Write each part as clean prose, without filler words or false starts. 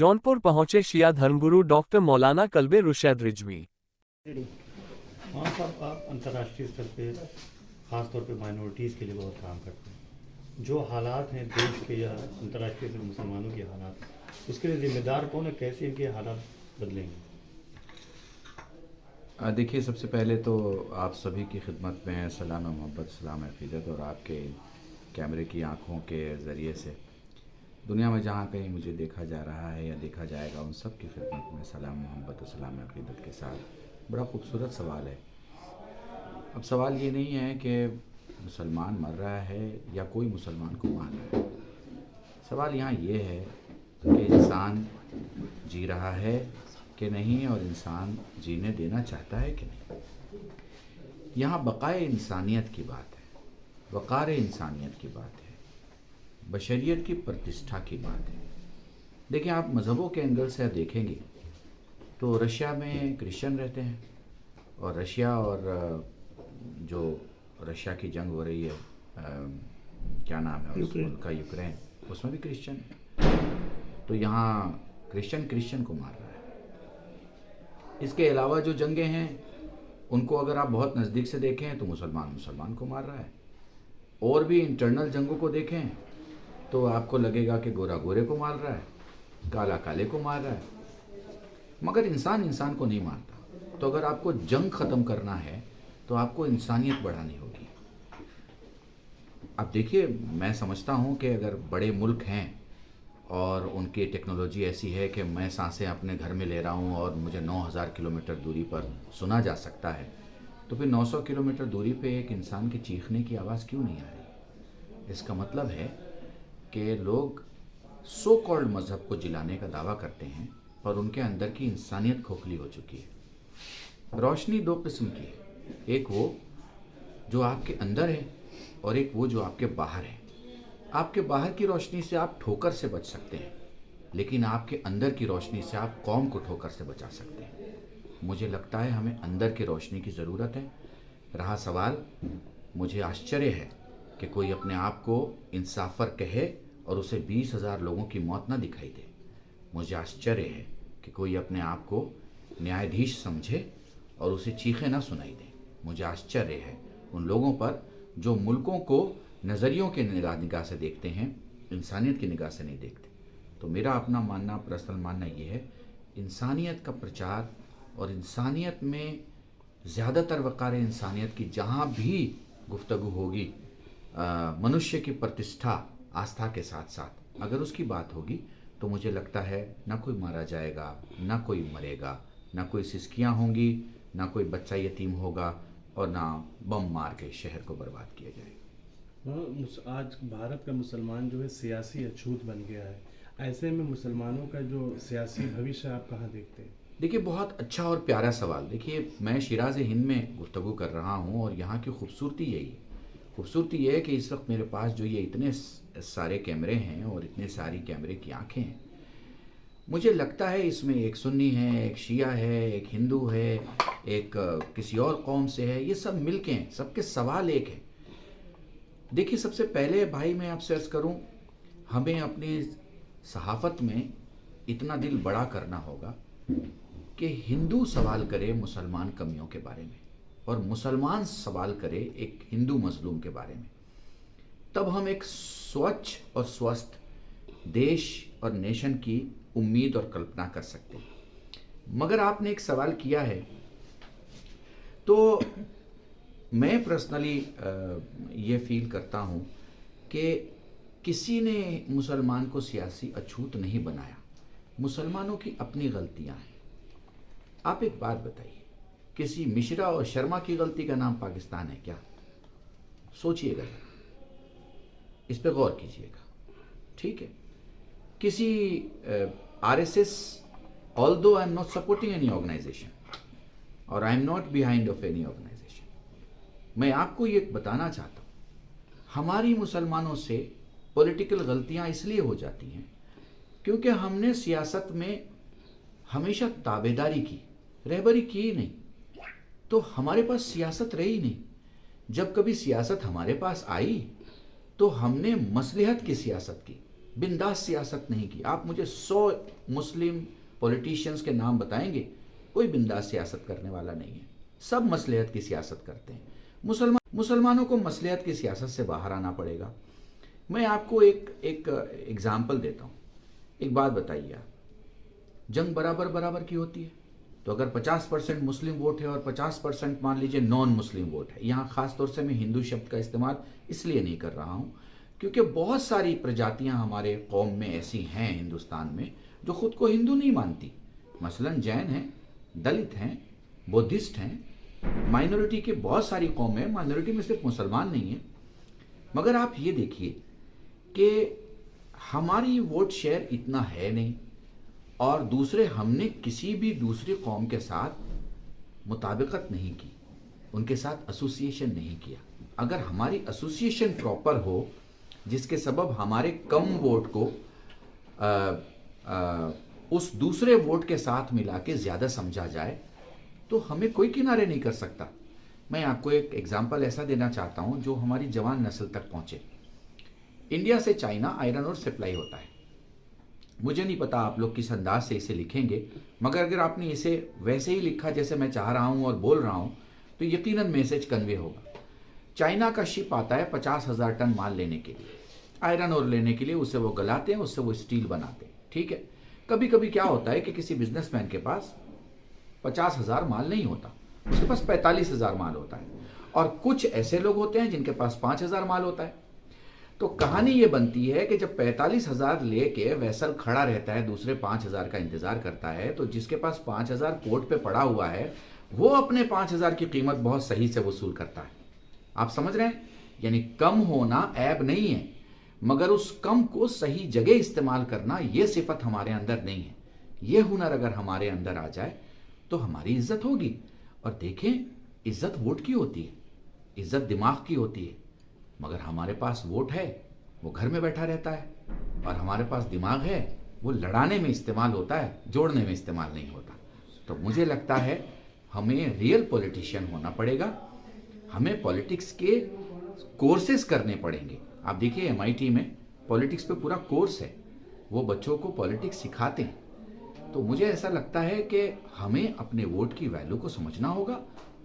जौनपुर पहुंचे शिया धर्मगुरु डॉक्टर मौलाना कल्बे रुशैद रिजवी। हाँ साहब, आप अंतर्राष्ट्रीय स्तर पे ख़ास तौर पे माइनॉरिटीज़ के लिए बहुत काम करते हैं। जो हालात हैं देश के या अंतर्राष्ट्रीय स्तर मुसलमानों के हालात, उसके लिए ज़िम्मेदार कौन है? कैसे इनके हालात बदलेंगे? देखिए, सबसे पहले तो आप सभी की खिदमत में सलाम मोहब्बत, सलाम अक़ीदत और आपके कैमरे की आँखों के ज़रिए से दुनिया में जहाँ कहीं मुझे देखा जा रहा है या देखा जाएगा, उन सब की खिदमत में सलाम मोहब्बत और सलाम अक़ीदत के साथ। बड़ा खूबसूरत सवाल है। अब सवाल ये नहीं है कि मुसलमान मर रहा है या कोई मुसलमान को मार रहा है। सवाल यहाँ ये है कि इंसान जी रहा है कि नहीं और इंसान जीने देना चाहता है कि नहीं। यहाँ बक़ाए इंसानियत की बात है, वक़ार इंसानियत की बात है, बशरियत की प्रतिष्ठा की बात है। देखिए, आप मज़हबों के एंगल से देखेंगे तो रशिया में क्रिश्चियन रहते हैं और रशिया और जो रशिया की जंग हो रही है, क्या नाम है उस मुल्क का, यूक्रेन, उसमें भी क्रिश्चियन है। तो यहाँ क्रिश्चियन को मार रहा है। इसके अलावा जो जंगें हैं उनको अगर आप बहुत नज़दीक से देखें तो मुसलमान को मार रहा है। और भी इंटरनल जंगों को देखें तो आपको लगेगा कि गोरा गोरे को मार रहा है, काला काले को मार रहा है, मगर इंसान को नहीं मारता। तो अगर आपको जंग ख़त्म करना है तो आपको इंसानियत बढ़ानी होगी। अब देखिए, मैं समझता हूँ कि अगर बड़े मुल्क हैं और उनकी टेक्नोलॉजी ऐसी है कि मैं सांसें अपने घर में ले रहा हूँ और मुझे 9000 किलोमीटर दूरी पर सुना जा सकता है, तो फिर 900 किलोमीटर दूरी पे एक इंसान के चीखने की आवाज़ क्यों नहीं आ रही? इसका मतलब है कि लोग सो कॉल्ड मज़हब को जिलाने का दावा करते हैं पर उनके अंदर की इंसानियत खोखली हो चुकी है। रोशनी दो किस्म की है, एक वो जो आपके अंदर है और एक वो जो आपके बाहर है। आपके बाहर की रोशनी से आप ठोकर से बच सकते हैं, लेकिन आपके अंदर की रोशनी से आप कौम को ठोकर से बचा सकते हैं। मुझे लगता है हमें अंदर की रोशनी की ज़रूरत है। रहा सवाल, मुझे आश्चर्य है कि कोई अपने आप को इंसाफर कहे और उसे 20,000 लोगों की मौत ना दिखाई दे। मुझे आश्चर्य है कि कोई अपने आप को न्यायाधीश समझे और उसे चीखें ना सुनाई दे। मुझे आश्चर्य है उन लोगों पर जो मुल्कों को नज़रियों के निगाह से देखते हैं, इंसानियत की निगाह से नहीं देखते। तो मेरा अपना मानना, पर्सनल मानना ये है, इंसानियत का प्रचार और इंसानियत में ज़्यादातर वक़ार इंसानियत की जहाँ भी गुफ्तगू होगी, मनुष्य की प्रतिष्ठा आस्था के साथ साथ अगर उसकी बात होगी, तो मुझे लगता है ना कोई मारा जाएगा, ना कोई मरेगा, ना कोई सिसकियाँ होंगी, ना कोई बच्चा यतीम होगा और ना बम मार के शहर को बर्बाद किया जाएगा। आज भारत का मुसलमान जो है सियासी अछूत बन गया है। ऐसे में मुसलमानों का जो सियासी भविष्य आप कहाँ देखते हैं? देखिए, बहुत अच्छा और प्यारा सवाल। देखिए, मैं शिराज हिंद में गुफ्तगू कर रहा हूँ और यहाँ की खूबसूरती यही है। खूबसूरती ये है कि इस वक्त मेरे पास जो ये इतने सारे कैमरे हैं और इतने सारी कैमरे की आँखें हैं, मुझे लगता है इसमें एक सुन्नी है, एक शिया है, एक हिंदू है, एक किसी और कौम से है, ये सब मिलके हैं, सबके सवाल एक है। देखिए, सबसे पहले भाई मैं आपसे अर्ज़ करूं, हमें अपनी सहाफ़त में इतना दिल बड़ा करना होगा कि हिंदू सवाल करे मुसलमान कमियों के बारे में और मुसलमान सवाल करे एक हिंदू मजलूम के बारे में। तब हम एक स्वच्छ और स्वस्थ देश और नेशन की उम्मीद और कल्पना कर सकते हैं। मगर आपने एक सवाल किया है, तो मैं पर्सनली ये फील करता हूँ कि किसी ने मुसलमान को सियासी अछूत नहीं बनाया। मुसलमानों की अपनी गलतियाँ हैं। आप एक बात बताइए, किसी मिश्रा और शर्मा की गलती का नाम पाकिस्तान है क्या? सोचिएगा, इस पे गौर कीजिएगा, ठीक है? किसी RSS, although I am not supporting any organization और I am not behind of any organization, मैं आपको ये बताना चाहता हूँ, हमारी मुसलमानों से पॉलिटिकल गलतियाँ इसलिए हो जाती हैं क्योंकि हमने सियासत में हमेशा ताबेदारी की, रहबरी की ही नहीं, तो हमारे पास सियासत रही नहीं। जब कभी सियासत हमारे पास आई तो हमने मसलहत की सियासत की, बिंदास सियासत नहीं की। आप मुझे 100 मुस्लिम पॉलिटिशियंस के नाम बताएंगे, कोई बिंदास सियासत करने वाला नहीं है, सब मसलहत की सियासत करते हैं। मुसलमानों को मसलहत की सियासत से बाहर आना पड़ेगा। मैं आपको एक एग्जाम्पल देता हूँ। एक बात बताइए आप, जंग बराबर बराबर की होती है? तो अगर 50% मुस्लिम वोट है और 50% मान लीजिए नॉन मुस्लिम वोट है, यहाँ खास तौर से मैं हिंदू शब्द का इस्तेमाल इसलिए नहीं कर रहा हूँ क्योंकि बहुत सारी प्रजातियाँ हमारे कौम में ऐसी हैं हिंदुस्तान में जो खुद को हिंदू नहीं मानती। मसलन जैन हैं, दलित हैं, बुद्धिस्ट हैं, माइनॉरिटी की बहुत सारी कौम है, माइनॉरिटी में सिर्फ मुसलमान नहीं है। मगर आप ये देखिए कि हमारी वोट शेयर इतना है नहीं, और दूसरे हमने किसी भी दूसरी कौम के साथ मुताबिकत नहीं की, उनके साथ एसोसिएशन नहीं किया। अगर हमारी एसोसिएशन प्रॉपर हो जिसके सबब हमारे कम वोट को उस दूसरे वोट के साथ मिला के ज़्यादा समझा जाए तो हमें कोई किनारे नहीं कर सकता। मैं आपको एक एग्जाम्पल ऐसा देना चाहता हूँ जो हमारी जवान नस्ल तक पहुँचे। इंडिया से चाइना आयरन और सप्लाई होता है। मुझे नहीं पता आप लोग किस अंदाज से इसे लिखेंगे, मगर अगर आपने इसे वैसे ही लिखा जैसे मैं चाह रहा हूँ और बोल रहा हूँ तो यकीनन मैसेज कन्वे होगा। चाइना का शिप आता है 50,000 टन माल लेने के लिए, आयरन और लेने के लिए। उसे वो गलाते हैं, उससे वो स्टील बनाते हैं, ठीक है। कभी कभी क्या होता है कि किसी बिजनेसमैन के पास 50,000 माल नहीं होता, उसके पास 45,000 माल होता है, और कुछ ऐसे लोग होते हैं जिनके पास 5,000 माल होता है। तो कहानी ये बनती है कि जब 45,000 लेके वैसल खड़ा रहता है, दूसरे 5,000 का इंतजार करता है, तो जिसके पास 5,000 पोर्ट पे पड़ा हुआ है वो अपने 5,000 की कीमत बहुत सही से वसूल करता है। आप समझ रहे हैं? यानी कम होना ऐब नहीं है, मगर उस कम को सही जगह इस्तेमाल करना ये सिफत हमारे अंदर नहीं है। ये हुनर अगर हमारे अंदर आ जाए तो हमारी इज्जत होगी। और देखें, इज्जत वोट की होती है, इज्जत दिमाग की होती है। मगर हमारे पास वोट है वो घर में बैठा रहता है, और हमारे पास दिमाग है वो लड़ाने में इस्तेमाल होता है, जोड़ने में इस्तेमाल नहीं होता। तो मुझे लगता है हमें रियल पॉलिटिशियन होना पड़ेगा। हमें पॉलिटिक्स के कोर्सेज करने पड़ेंगे। आप देखिए MIT में पॉलिटिक्स पे पूरा कोर्स है, वो बच्चों को पॉलिटिक्स सिखाते हैं। तो मुझे ऐसा लगता है कि हमें अपने वोट की वैल्यू को समझना होगा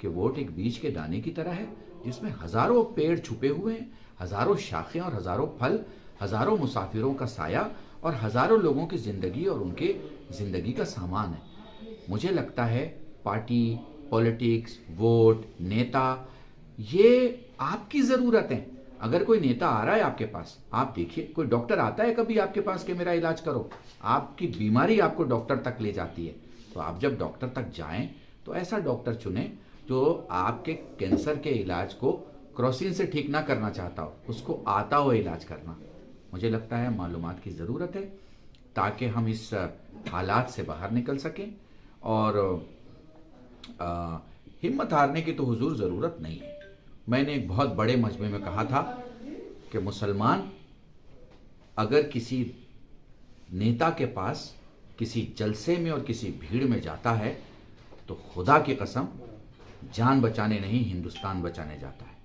कि वोट एक बीज के दाने की तरह है जिसमें हजारों पेड़ छुपे हुए हैं, हजारों शाखें और हजारों फल, हजारों मुसाफिरों का साया और हजारों लोगों की जिंदगी और उनके जिंदगी का सामान है। मुझे लगता है पार्टी, पॉलिटिक्स, वोट, नेता, ये आपकी ज़रूरत है। अगर कोई नेता आ रहा है आपके पास, आप देखिए, कोई डॉक्टर आता है कभी आपके पास कि मेरा इलाज करो, आपकी बीमारी आपको डॉक्टर तक ले जाती है। तो आप जब डॉक्टर तक जाएं तो ऐसा डॉक्टर चुने जो आपके कैंसर के इलाज को क्रोसिन से ठीक ना करना चाहता हो, उसको आता हो इलाज करना। मुझे लगता है मालूमात की ज़रूरत है ताकि हम इस हालात से बाहर निकल सकें। और हिम्मत हारने की तो हुजूर ज़रूरत नहीं है। मैंने एक बहुत बड़े मजमे में कहा था कि मुसलमान अगर किसी नेता के पास किसी जलसे में और किसी भीड़ में जाता है तो खुदा की कसम जान बचाने नहीं, हिंदुस्तान बचाने जाता है।